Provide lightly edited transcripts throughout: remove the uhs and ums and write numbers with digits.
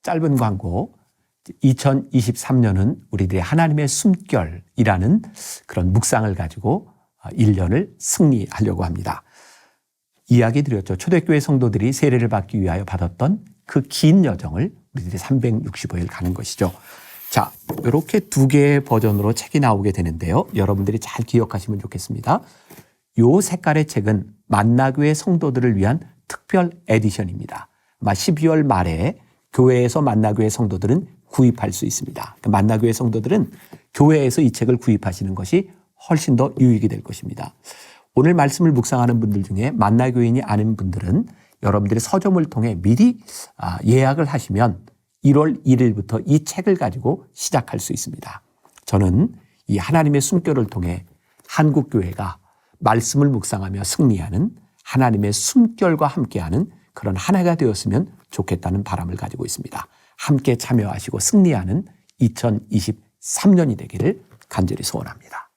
짧은 광고. 2023년은 우리들의 하나님의 숨결이라는 그런 묵상을 가지고 1년을 승리하려고 합니다. 이야기 드렸죠. 초대교회 성도들이 세례를 받기 위하여 받았던 그 긴 여정을 우리들이 365일 가는 것이죠. 자, 이렇게 두 개의 버전으로 책이 나오게 되는데요. 여러분들이 잘 기억하시면 좋겠습니다. 이 색깔의 책은 만나교회 성도들을 위한 특별 에디션입니다. 아마 12월 말에 교회에서 만나교회 성도들은 구입할 수 있습니다. 만나교회 성도들은 교회에서 이 책을 구입하시는 것이 훨씬 더 유익이 될 것입니다. 오늘 말씀을 묵상하는 분들 중에 만나교인이 아닌 분들은 여러분들이 서점을 통해 미리 예약을 하시면 1월 1일부터 이 책을 가지고 시작할 수 있습니다. 저는 이 하나님의 숨결을 통해 한국교회가 말씀을 묵상하며 승리하는 하나님의 숨결과 함께하는 그런 한 해가 되었으면 좋겠다는 바람을 가지고 있습니다. 함께 참여하시고 승리하는 2023년이 되기를 간절히 소원합니다.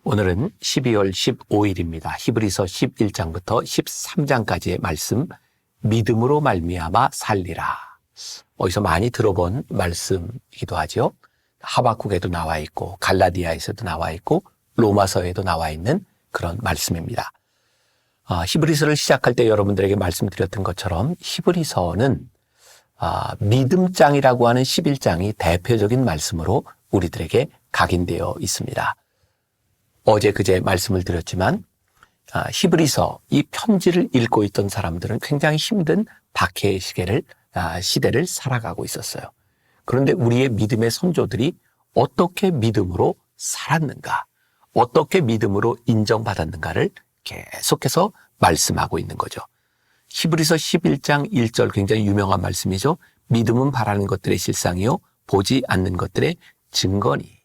오늘은 12월 15일입니다. 히브리서 11장부터 13장까지의 말씀, 믿음으로 말미암아 살리라. 어디서 많이 들어본 말씀이기도 하죠. 하박국에도 나와 있고 갈라디아에서도 나와 있고 로마서에도 나와 있는 그런 말씀입니다. 히브리서를 시작할 때 여러분들에게 말씀드렸던 것처럼 히브리서는 믿음장이라고 하는 11장이 대표적인 말씀으로 우리들에게 각인되어 있습니다. 어제 그제 말씀을 드렸지만 히브리서 이 편지를 읽고 있던 사람들은 굉장히 힘든 박해의 시대를 살아가고 있었어요. 그런데 우리의 믿음의 선조들이 어떻게 믿음으로 살았는가, 어떻게 믿음으로 인정받았는가를 계속해서 말씀하고 있는 거죠. 히브리서 11장 1절 굉장히 유명한 말씀이죠. 믿음은 바라는 것들의 실상이요 보지 않는 것들의 증거니.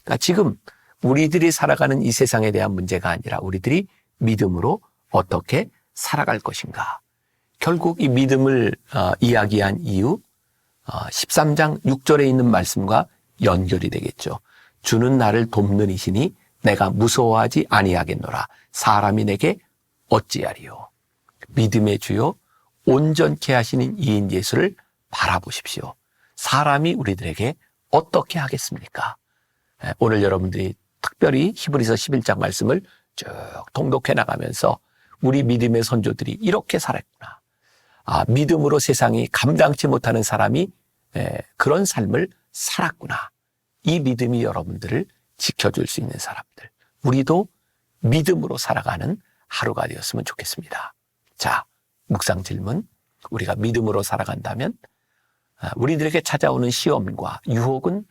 그러니까 지금 우리들이 살아가는 이 세상에 대한 문제가 아니라 우리들이 믿음으로 어떻게 살아갈 것인가. 결국 이 믿음을 이야기한 이유 13장 6절에 있는 말씀과 연결이 되겠죠. 주는 나를 돕는 이시니 내가 무서워하지 아니하겠노라. 사람이 내게 어찌하리요. 믿음의 주요 온전케 하시는 이인 예수를 바라보십시오. 사람이 우리들에게 어떻게 하겠습니까? 오늘 여러분들이 특별히 히브리서 11장 말씀을 쭉 통독해 나가면서 우리 믿음의 선조들이 이렇게 살았구나. 믿음으로 세상이 감당치 못하는 사람이 그런 삶을 살았구나. 이 믿음이 여러분들을 지켜줄 수 있는 사람들. 우리도 믿음으로 살아가는 하루가 되었으면 좋겠습니다. 자, 묵상 질문. 우리가 믿음으로 살아간다면 우리들에게 찾아오는 시험과 유혹은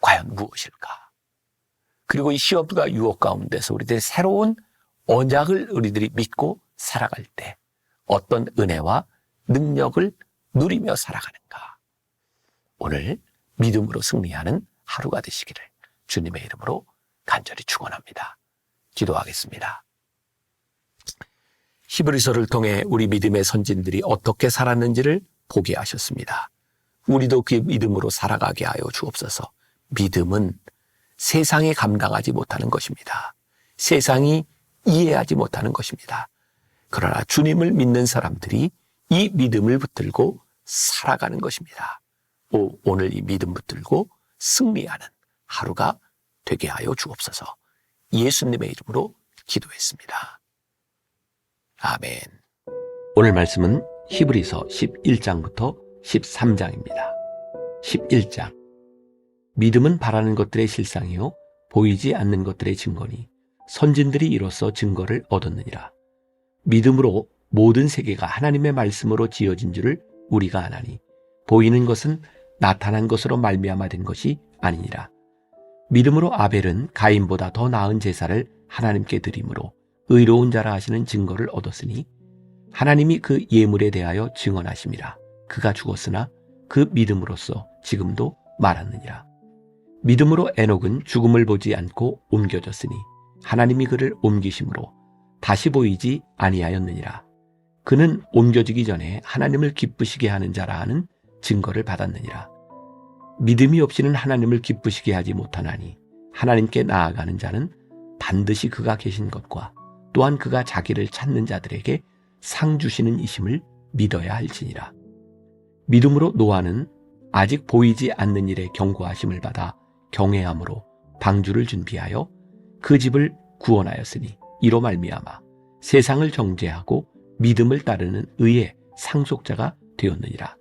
과연 무엇일까? 그리고 이 시험과 유혹 가운데서 우리들의 새로운 언약을 우리들이 믿고 살아갈 때 어떤 은혜와 능력을 누리며 살아가는가? 오늘 믿음으로 승리하는 하루가 되시기를 주님의 이름으로 간절히 축원합니다. 기도하겠습니다. 히브리서를 통해 우리 믿음의 선진들이 어떻게 살았는지를 보게 하셨습니다. 우리도 그 믿음으로 살아가게 하여 주옵소서. 믿음은 세상이 감당하지 못하는 것입니다. 세상이 이해하지 못하는 것입니다. 그러나 주님을 믿는 사람들이 이 믿음을 붙들고 살아가는 것입니다. 오늘 이 믿음 붙들고 승리하는 하루가 되게 하여 주옵소서. 예수님의 이름으로 기도했습니다. 아멘. 오늘 말씀은 히브리서 11장부터 13장입니다. 11장. 믿음은 바라는 것들의 실상이요 보이지 않는 것들의 증거니 선진들이 이로써 증거를 얻었느니라. 믿음으로 모든 세계가 하나님의 말씀으로 지어진 줄을 우리가 아나니 보이는 것은 나타난 것으로 말미암아 된 것이 아니니라. 믿음으로 아벨은 가인보다 더 나은 제사를 하나님께 드림으로 의로운 자라 하시는 증거를 얻었으니 하나님이 그 예물에 대하여 증언하심이라. 그가 죽었으나 그 믿음으로써 지금도 말았느니라. 믿음으로 에녹은 죽음을 보지 않고 옮겨졌으니 하나님이 그를 옮기심으로 다시 보이지 아니하였느니라. 그는 옮겨지기 전에 하나님을 기쁘시게 하는 자라 하는 증거를 받았느니라. 믿음이 없이는 하나님을 기쁘시게 하지 못하나니 하나님께 나아가는 자는 반드시 그가 계신 것과 또한 그가 자기를 찾는 자들에게 상 주시는 이심을 믿어야 할지니라. 믿음으로 노아는 아직 보이지 않는 일에 경고하심을 받아 경외함으로 방주를 준비하여 그 집을 구원하였으니 이로 말미암아 세상을 정죄하고 믿음을 따르는 의의 상속자가 되었느니라.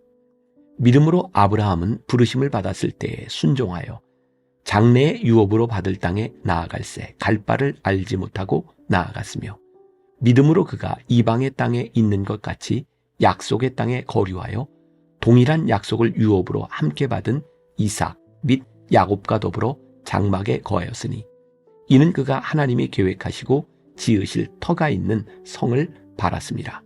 믿음으로 아브라함은 부르심을 받았을 때에 순종하여 장래의 유업으로 받을 땅에 나아갈새 갈 바를 알지 못하고 나아갔으며 믿음으로 그가 이방의 땅에 있는 것 같이 약속의 땅에 거류하여 동일한 약속을 유업으로 함께 받은 이삭 및 야곱과 더불어 장막에 거하였으니 이는 그가 하나님이 계획하시고 지으실 터가 있는 성을 바랐습니다.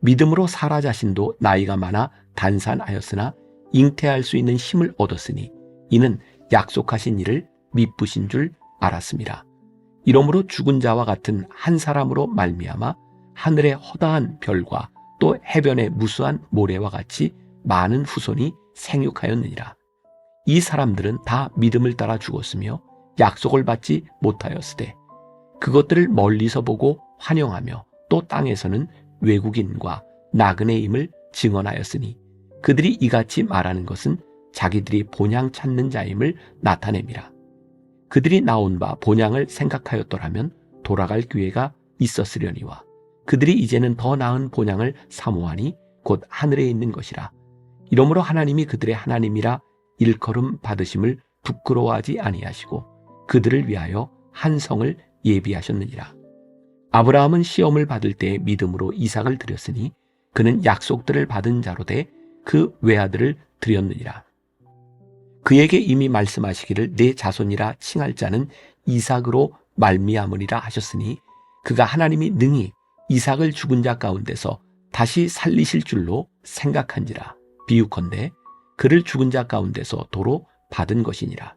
믿음으로 사라 자신도 나이가 많아 단산하였으나 잉태할 수 있는 힘을 얻었으니 이는 약속하신 일을 미쁘신 줄 알았습니다. 이러므로 죽은 자와 같은 한 사람으로 말미암아 하늘의 허다한 별과 또 해변의 무수한 모래와 같이 많은 후손이 생육하였느니라. 이 사람들은 다 믿음을 따라 죽었으며 약속을 받지 못하였으되 그것들을 멀리서 보고 환영하며 또 땅에서는 외국인과 나그네임을 증언하였으니 그들이 이같이 말하는 것은 자기들이 본향 찾는 자임을 나타냅니다. 그들이 나온 바 본향을 생각하였더라면 돌아갈 기회가 있었으려니와 그들이 이제는 더 나은 본향을 사모하니 곧 하늘에 있는 것이라. 이러므로 하나님이 그들의 하나님이라 일컬음 받으심을 부끄러워하지 아니하시고 그들을 위하여 한 성을 예비하셨느니라. 아브라함은 시험을 받을 때 믿음으로 이삭을 드렸으니 그는 약속들을 받은 자로 돼 그 외아들을 드렸느니라. 그에게 이미 말씀하시기를 내 자손이라 칭할 자는 이삭으로 말미암으리라 하셨으니 그가 하나님이 능히 이삭을 죽은 자 가운데서 다시 살리실 줄로 생각한지라. 비유컨대 그를 죽은 자 가운데서 도로 받은 것이니라.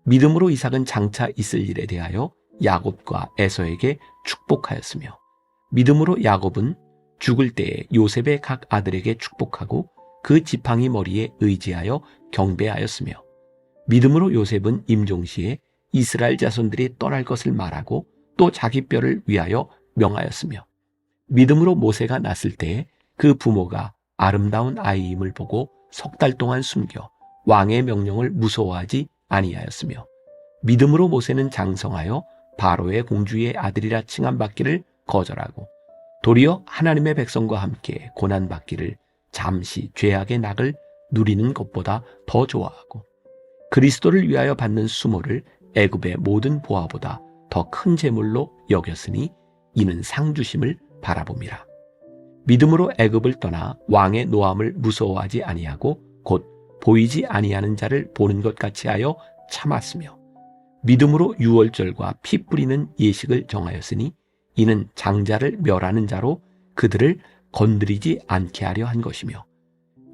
믿음으로 이삭은 장차 있을 일에 대하여 야곱과 에서에게 축복하였으며 믿음으로 야곱은 죽을 때에 요셉의 각 아들에게 축복하고 그 지팡이 머리에 의지하여 경배하였으며 믿음으로 요셉은 임종시에 이스라엘 자손들이 떠날 것을 말하고 또 자기 뼈를 위하여 명하였으며 믿음으로 모세가 났을 때에 그 부모가 아름다운 아이임을 보고 석 달 동안 숨겨 왕의 명령을 무서워하지 아니하였으며 믿음으로 모세는 장성하여 바로의 공주의 아들이라 칭함받기를 거절하고 도리어 하나님의 백성과 함께 고난받기를 잠시 죄악의 낙을 누리는 것보다 더 좋아하고 그리스도를 위하여 받는 수모를 애굽의 모든 보화보다 더 큰 재물로 여겼으니 이는 상 주심을 바라봅니다. 믿음으로 애굽을 떠나 왕의 노함을 무서워하지 아니하고 곧 보이지 아니하는 자를 보는 것 같이 하여 참았으며 믿음으로 유월절과 피 뿌리는 예식을 정하였으니 이는 장자를 멸하는 자로 그들을 건드리지 않게 하려 한 것이며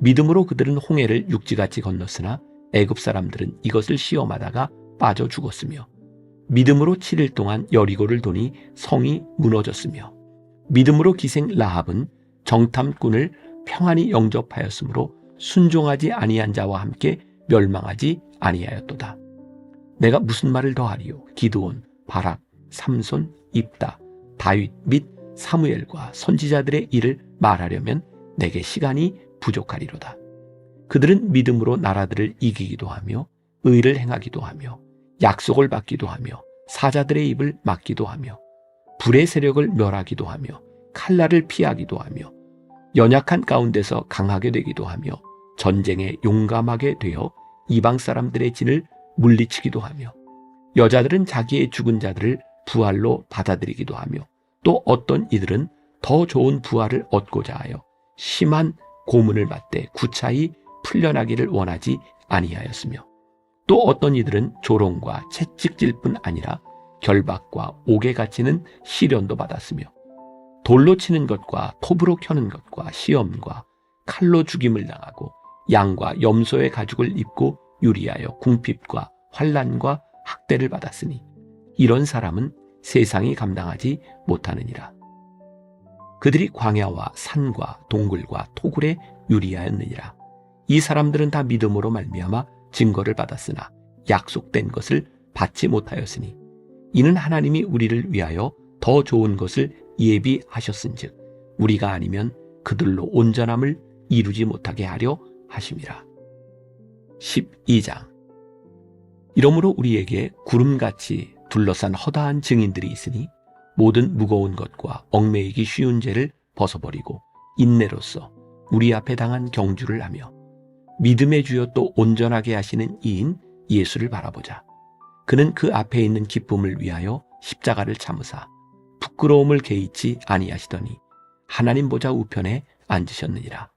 믿음으로 그들은 홍해를 육지같이 건넜으나 애굽 사람들은 이것을 시험하다가 빠져 죽었으며 믿음으로 7일 동안 여리고를 도니 성이 무너졌으며 믿음으로 기생 라합은 정탐꾼을 평안히 영접하였으므로 순종하지 아니한 자와 함께 멸망하지 아니하였도다. 내가 무슨 말을 더하리요? 기드온, 바락, 삼손, 입다, 다윗 및 사무엘과 선지자들의 일을 말하려면 내게 시간이 부족하리로다. 그들은 믿음으로 나라들을 이기기도 하며 의를 행하기도 하며 약속을 받기도 하며 사자들의 입을 막기도 하며 불의 세력을 멸하기도 하며 칼날을 피하기도 하며 연약한 가운데서 강하게 되기도 하며 전쟁에 용감하게 되어 이방 사람들의 진을 물리치기도 하며 여자들은 자기의 죽은 자들을 부활로 받아들이기도 하며 또 어떤 이들은 더 좋은 부활을 얻고자 하여 심한 고문을 받되 구차히 풀려나기를 원하지 아니하였으며 또 어떤 이들은 조롱과 채찍질 뿐 아니라 결박과 옥에 갇히는 시련도 받았으며 돌로 치는 것과 톱으로 켜는 것과 시험과 칼로 죽임을 당하고 양과 염소의 가죽을 입고 유리하여 궁핍과 환난과 학대를 받았으니 이런 사람은 세상이 감당하지 못하느니라. 그들이 광야와 산과 동굴과 토굴에 유리하였느니라. 이 사람들은 다 믿음으로 말미암아 증거를 받았으나 약속된 것을 받지 못하였으니 이는 하나님이 우리를 위하여 더 좋은 것을 예비하셨은즉 우리가 아니면 그들로 온전함을 이루지 못하게 하려 하심이라. 12장. 이러므로 우리에게 구름같이 둘러싼 허다한 증인들이 있으니 모든 무거운 것과 얽매이기 쉬운 죄를 벗어버리고 인내로써 우리 앞에 당한 경주를 하며 믿음의 주여 또 온전하게 하시는 이인 예수를 바라보자. 그는 그 앞에 있는 기쁨을 위하여 십자가를 참으사 부끄러움을 개의치 아니하시더니 하나님 보좌 우편에 앉으셨느니라.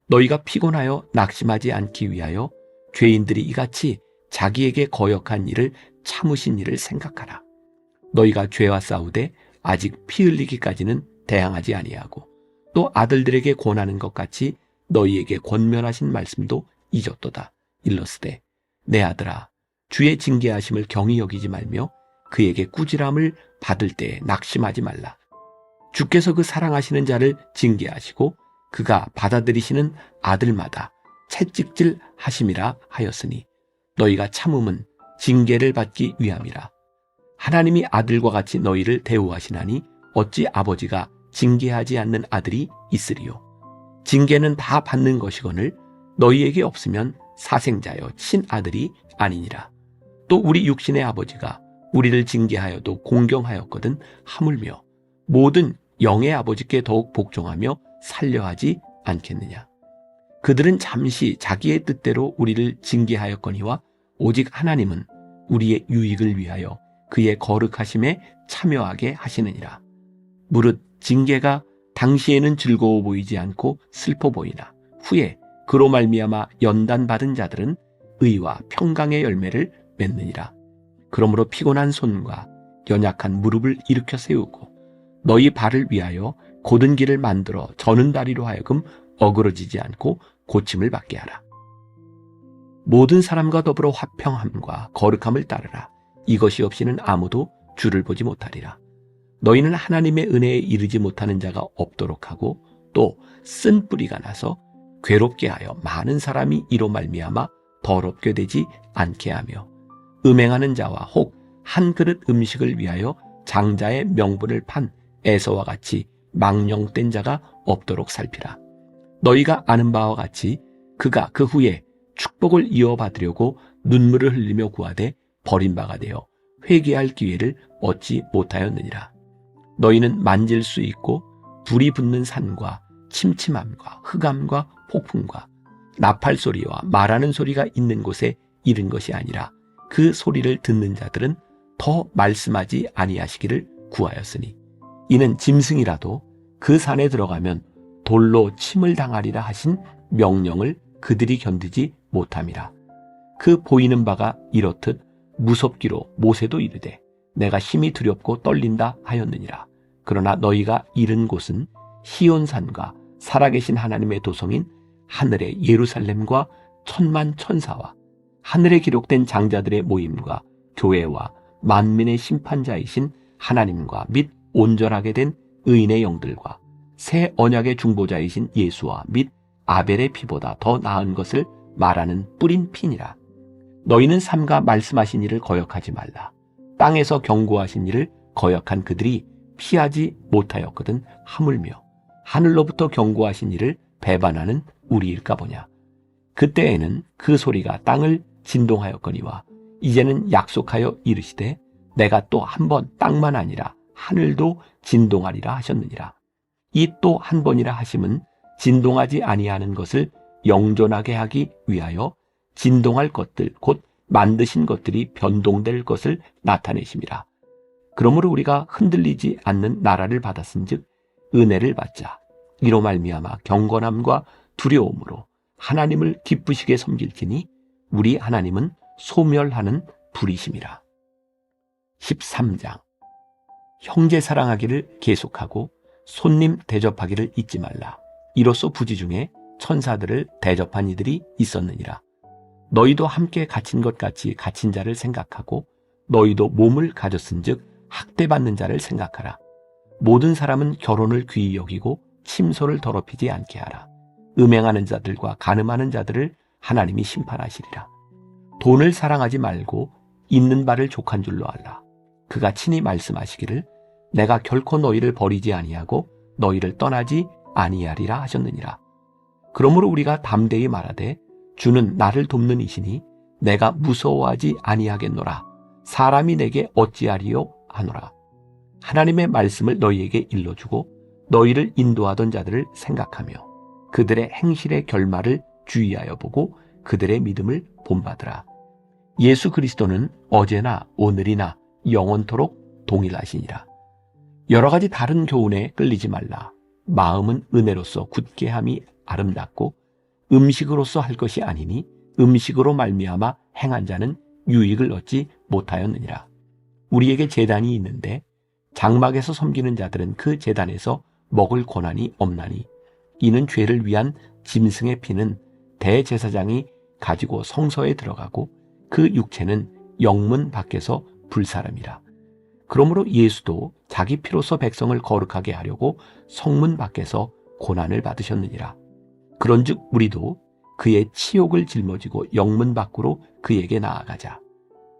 너희가 피곤하여 낙심하지 않기 위하여 죄인들이 이같이 자기에게 거역한 일을 참으신 일을 생각하라. 너희가 죄와 싸우되 아직 피 흘리기까지는 대항하지 아니하고 또 아들들에게 권하는 것 같이 너희에게 권면하신 말씀도 잊었도다. 일러스되 내 아들아 주의 징계하심을 경히 여기지 말며 그에게 꾸지람을 받을 때에 낙심하지 말라. 주께서 그 사랑하시는 자를 징계하시고 그가 받아들이시는 아들마다 채찍질 하심이라 하였으니 너희가 참음은 징계를 받기 위함이라. 하나님이 아들과 같이 너희를 대우하시나니 어찌 아버지가 징계하지 않는 아들이 있으리요. 징계는 다 받는 것이거늘 너희에게 없으면 사생자여 친아들이 아니니라. 또 우리 육신의 아버지가 우리를 징계하여도 공경하였거든 하물며 모든 영의 아버지께 더욱 복종하며 살려하지 않겠느냐. 그들은 잠시 자기의 뜻대로 우리를 징계하였거니와 오직 하나님은 우리의 유익을 위하여 그의 거룩하심에 참여하게 하시느니라. 무릇 징계가 당시에는 즐거워 보이지 않고 슬퍼 보이나 후에 그로 말미암아 연단받은 자들은 의와 평강의 열매를 맺느니라. 그러므로 피곤한 손과 연약한 무릎을 일으켜 세우고 너희 발을 위하여 곧은 길을 만들어 저는 다리로 하여금 어그러지지 않고 고침을 받게 하라. 모든 사람과 더불어 화평함과 거룩함을 따르라. 이것이 없이는 아무도 주를 보지 못하리라. 너희는 하나님의 은혜에 이르지 못하는 자가 없도록 하고 또 쓴 뿌리가 나서 괴롭게 하여 많은 사람이 이로 말미암아 더럽게 되지 않게 하며 음행하는 자와 혹 한 그릇 음식을 위하여 장자의 명분을 판 에서와 같이 망령된 자가 없도록 살피라. 너희가 아는 바와 같이 그가 그 후에 축복을 이어받으려고 눈물을 흘리며 구하되 버림바가 되어 회개할 기회를 얻지 못하였느니라. 너희는 만질 수 있고 불이 붙는 산과 침침함과 흑암과 폭풍과 나팔 소리와 말하는 소리가 있는 곳에 이른 것이 아니라 그 소리를 듣는 자들은 더 말씀하지 아니하시기를 구하였으니 이는 짐승이라도 그 산에 들어가면 돌로 침을 당하리라 하신 명령을 그들이 견디지 못함이라. 그 보이는 바가 이렇듯 무섭기로 모세도 이르되 내가 힘이 두렵고 떨린다 하였느니라. 그러나 너희가 이른 곳은 시온산과 살아계신 하나님의 도성인 하늘의 예루살렘과 천만 천사와 하늘에 기록된 장자들의 모임과 교회와 만민의 심판자이신 하나님과 및 온전하게 된 의인의 영들과 새 언약의 중보자이신 예수와 및 아벨의 피보다 더 나은 것을 말하는 뿌린 피니라. 너희는 삼가 말씀하신 일을 거역하지 말라. 땅에서 경고하신 일을 거역한 그들이 피하지 못하였거든 하물며 하늘로부터 경고하신 일을 배반하는 우리일까 보냐. 그때에는 그 소리가 땅을 진동하였거니와 이제는 약속하여 이르시되 내가 또 한 번 땅만 아니라 하늘도 진동하리라 하셨느니라. 이 또 한 번이라 하심은 진동하지 아니하는 것을 영존하게 하기 위하여 진동할 것들 곧 만드신 것들이 변동될 것을 나타내심이라. 그러므로 우리가 흔들리지 않는 나라를 받았은즉 은혜를 받자. 이로 말미암아 경건함과 두려움으로 하나님을 기쁘시게 섬길지니 우리 하나님은 소멸하는 불이심이라. 13장. 형제 사랑하기를 계속하고 손님 대접하기를 잊지 말라. 이로써 부지 중에 천사들을 대접한 이들이 있었느니라. 너희도 함께 갇힌 것 같이 갇힌 자를 생각하고 너희도 몸을 가졌은즉 학대받는 자를 생각하라. 모든 사람은 결혼을 귀히 여기고 침소를 더럽히지 않게 하라. 음행하는 자들과 간음하는 자들을 하나님이 심판하시리라. 돈을 사랑하지 말고 있는 바를 족한 줄로 알라. 그가 친히 말씀하시기를 내가 결코 너희를 버리지 아니하고 너희를 떠나지 아니하리라 하셨느니라. 그러므로 우리가 담대히 말하되 주는 나를 돕는 이시니 내가 무서워하지 아니하겠노라. 사람이 내게 어찌하리요 하노라. 하나님의 말씀을 너희에게 일러주고 너희를 인도하던 자들을 생각하며 그들의 행실의 결말을 주의하여 보고 그들의 믿음을 본받으라. 예수 그리스도는 어제나 오늘이나 영원토록 동일하시니라. 여러 가지 다른 교훈에 끌리지 말라. 마음은 은혜로서 굳게 함이 아름답고 음식으로서 할 것이 아니니 음식으로 말미암아 행한 자는 유익을 얻지 못하였느니라. 우리에게 제단이 있는데 장막에서 섬기는 자들은 그 제단에서 먹을 권한이 없나니 이는 죄를 위한 짐승의 피는 대제사장이 가지고 성소에 들어가고 그 육체는 영문 밖에서 불사름이라. 그러므로 예수도 자기 피로서 백성을 거룩하게 하려고 성문 밖에서 고난을 받으셨느니라. 그런즉 우리도 그의 치욕을 짊어지고 영문 밖으로 그에게 나아가자.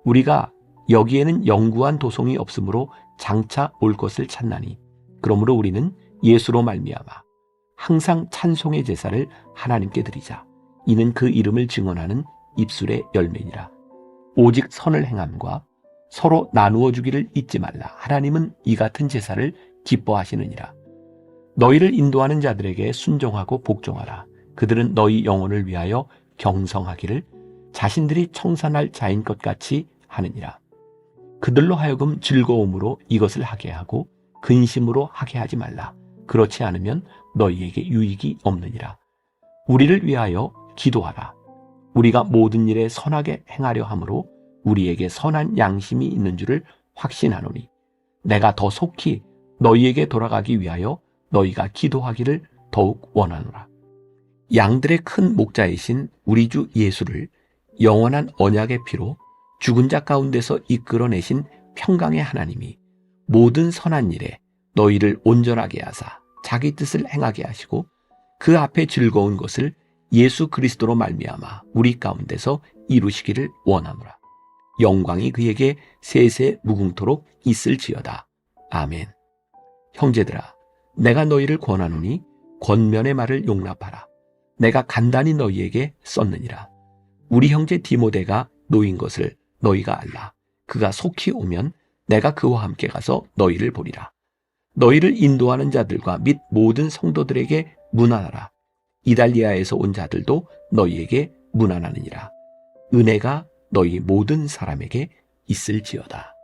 우리가 여기에는 영구한 도성이 없으므로 장차 올 것을 찾나니 그러므로 우리는 예수로 말미암아 항상 찬송의 제사를 하나님께 드리자. 이는 그 이름을 증언하는 입술의 열매니라. 오직 선을 행함과 서로 나누어 주기를 잊지 말라. 하나님은 이 같은 제사를 기뻐하시느니라. 너희를 인도하는 자들에게 순종하고 복종하라. 그들은 너희 영혼을 위하여 경성하기를 자신들이 청산할 자인 것 같이 하느니라. 그들로 하여금 즐거움으로 이것을 하게 하고 근심으로 하게 하지 말라. 그렇지 않으면 너희에게 유익이 없느니라. 우리를 위하여 기도하라. 우리가 모든 일에 선하게 행하려 함으로 우리에게 선한 양심이 있는 줄을 확신하노니 내가 더 속히 너희에게 돌아가기 위하여 너희가 기도하기를 더욱 원하노라. 양들의 큰 목자이신 우리 주 예수를 영원한 언약의 피로 죽은 자 가운데서 이끌어내신 평강의 하나님이 모든 선한 일에 너희를 온전하게 하사 자기 뜻을 행하게 하시고 그 앞에 즐거운 것을 예수 그리스도로 말미암아 우리 가운데서 이루시기를 원하노라. 영광이 그에게 세세 무궁토록 있을지어다. 아멘. 형제들아, 내가 너희를 권하노니 권면의 말을 용납하라. 내가 간단히 너희에게 썼느니라. 우리 형제 디모데가 놓인 것을 너희가 알라. 그가 속히 오면 내가 그와 함께 가서 너희를 보리라. 너희를 인도하는 자들과 및 모든 성도들에게 문안하라. 이달리아에서 온 자들도 너희에게 문안하느니라. 은혜가 너희 모든 사람에게 있을지어다.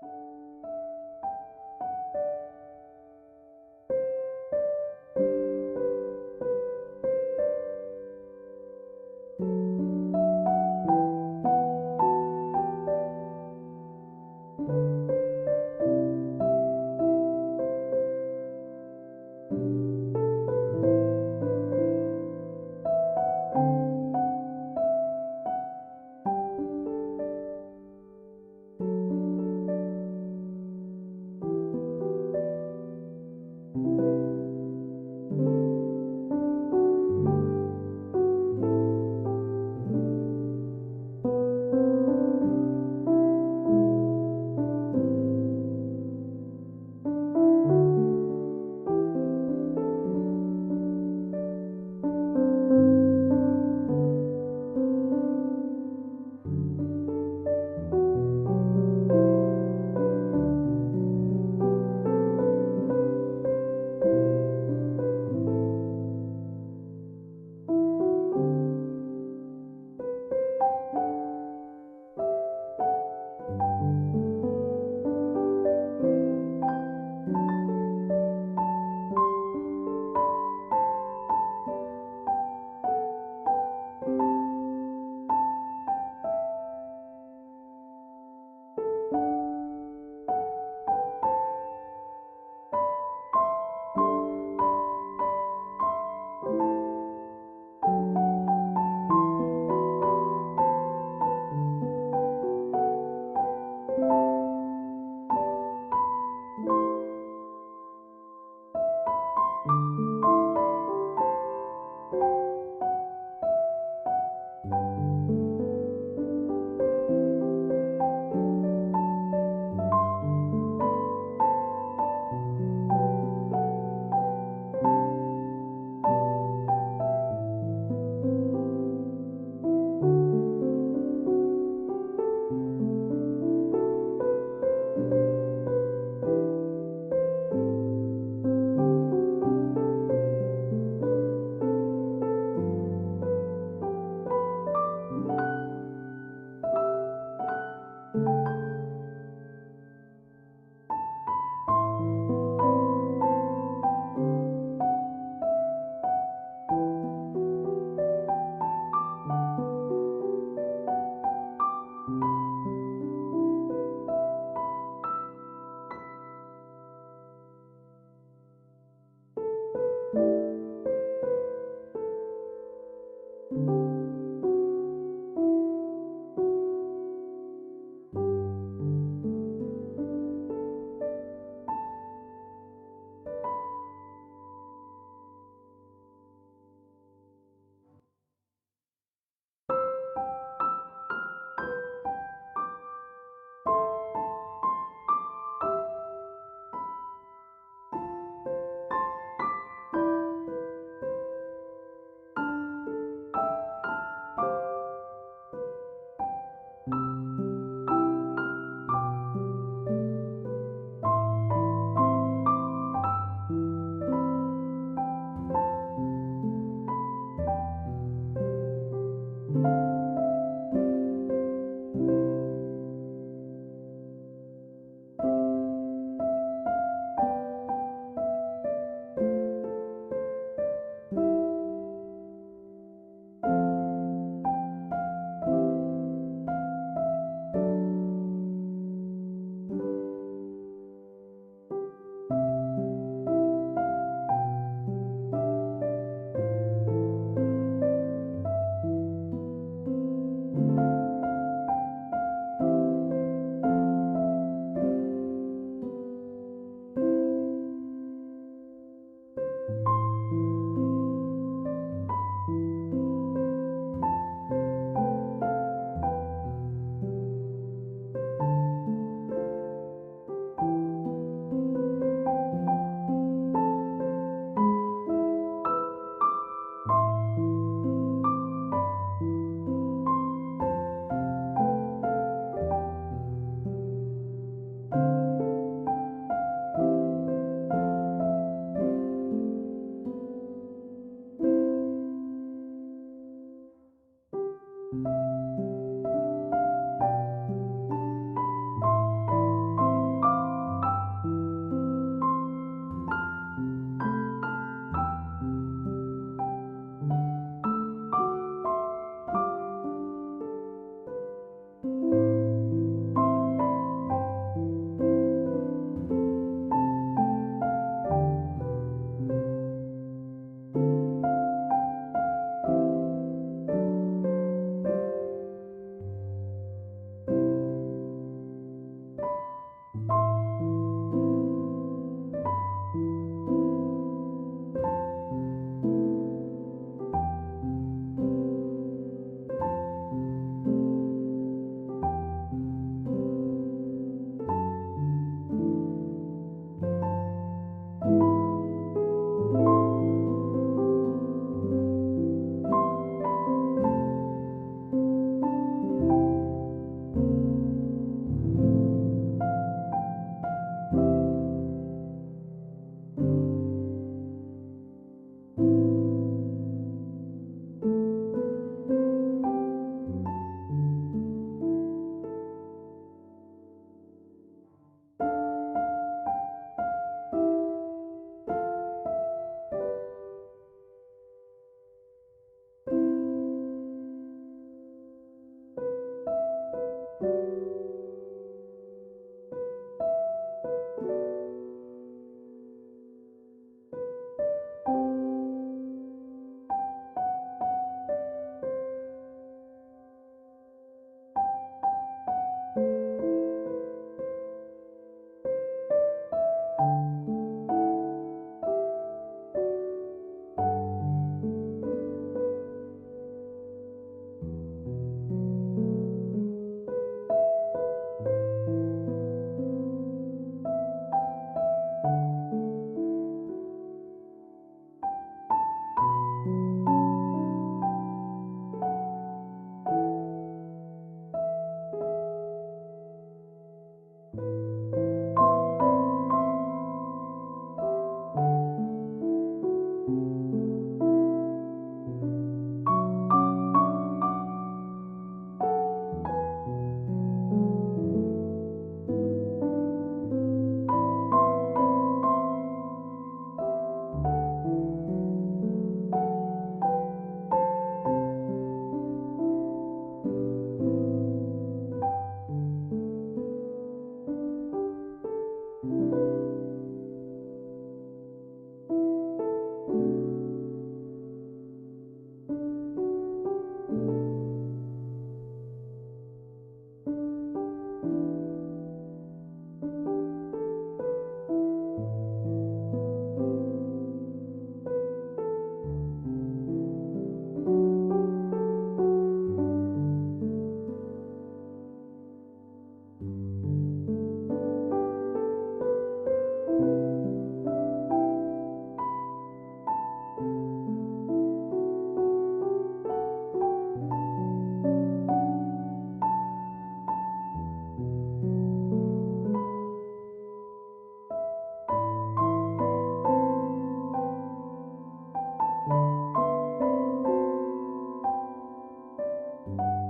있습니다.